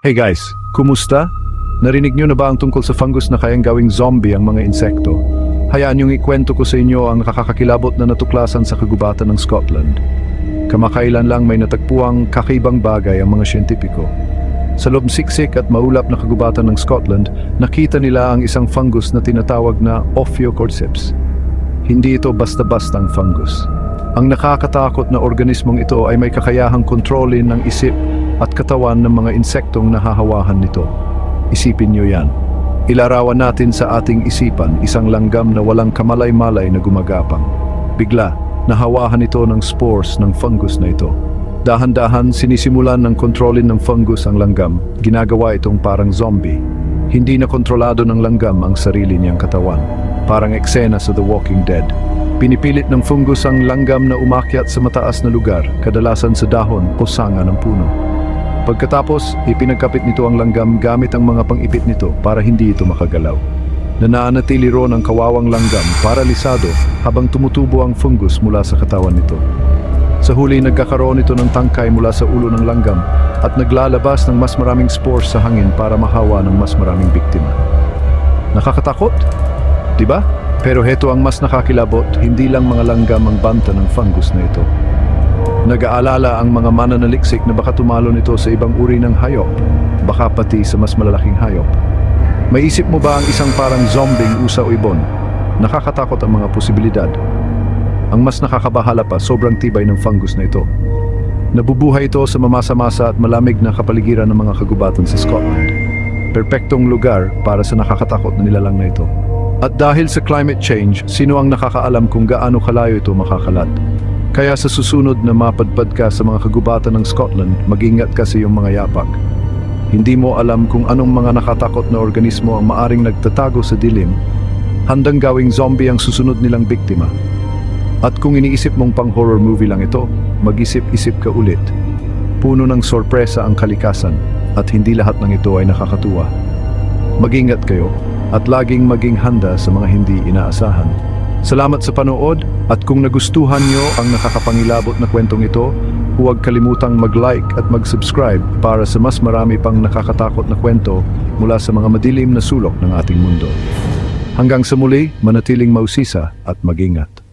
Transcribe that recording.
Hey guys, kumusta? Narinig nyo na ba ang tungkol sa fungus na kayang gawing zombie ang mga insekto? Hayaan niyong ikwento ko sa inyo ang nakakakilabot na natuklasan sa kagubatan ng Scotland. Kamakailan lang may natagpuang kakaibang bagay ang mga siyentipiko. Sa loob siksik at maulap na kagubatan ng Scotland, nakita nila ang isang fungus na tinatawag na Ophiocordyceps. Hindi ito basta-bastang fungus. Ang nakakatakot na organismong ito ay may kakayahang kontrolin ng isip at katawan ng mga insektong nahahawahan nito. Isipin niyo yan. Ilarawan natin sa ating isipan isang langgam na walang kamalay-malay na gumagapang. Bigla, nahawahan ito ng spores ng fungus na ito. Dahan-dahan sinisimulan ng kontrolin ng fungus ang langgam, ginagawa itong parang zombie. Hindi na kontrolado ng langgam ang sarili niyang katawan. Parang eksena sa The Walking Dead. Pinipilit ng fungus ang langgam na umakyat sa mataas na lugar, kadalasan sa dahon o sanga ng puno. Pagkatapos, ipinagkapit nito ang langgam gamit ang mga pang-ipit nito para hindi ito makagalaw. Nananatili ron ang kawawang langgam, paralisado, habang tumutubo ang fungus mula sa katawan nito. Sa huli, nagkakaroon ito ng tangkay mula sa ulo ng langgam at naglalabas ng mas maraming spores sa hangin para mahawa ng mas maraming biktima. Nakakatakot? Diba? Pero heto ang mas nakakilabot, hindi lang mga langgam ang banta ng fungus na ito. Nag-aalala ang mga mananaliksik na baka tumalo nito sa ibang uri ng hayop, baka pati sa mas malalaking hayop. Maisip mo ba ang isang parang zombing usa o ibon? Nakakatakot ang mga posibilidad. Ang mas nakakabahala pa, sobrang tibay ng fungus na ito. Nabubuhay ito sa mamasa-masa at malamig na kapaligiran ng mga kagubatan sa Scotland. Perpektong lugar para sa nakakatakot na nilalang na ito. At dahil sa climate change, sino ang nakakaalam kung gaano kalayo ito makakalat? Kaya sa susunod na mapadpad ka sa mga kagubatan ng Scotland, mag-ingat ka sa iyong mga yapak. Hindi mo alam kung anong mga nakatakot na organismo ang maaring nagtatago sa dilim, handang gawing zombie ang susunod nilang biktima. At kung iniisip mong pang horror movie lang ito, mag-isip-isip ka ulit. Puno ng sorpresa ang kalikasan at hindi lahat ng ito ay nakakatuwa. Mag-ingat kayo at laging maging handa sa mga hindi inaasahan. Salamat sa panood at kung nagustuhan nyo ang nakakapangilabot na kwentong ito, huwag kalimutang mag-like at mag-subscribe para sa mas marami pang nakakatakot na kwento mula sa mga madilim na sulok ng ating mundo. Hanggang sa muli, manatiling mausisa at mag-ingat.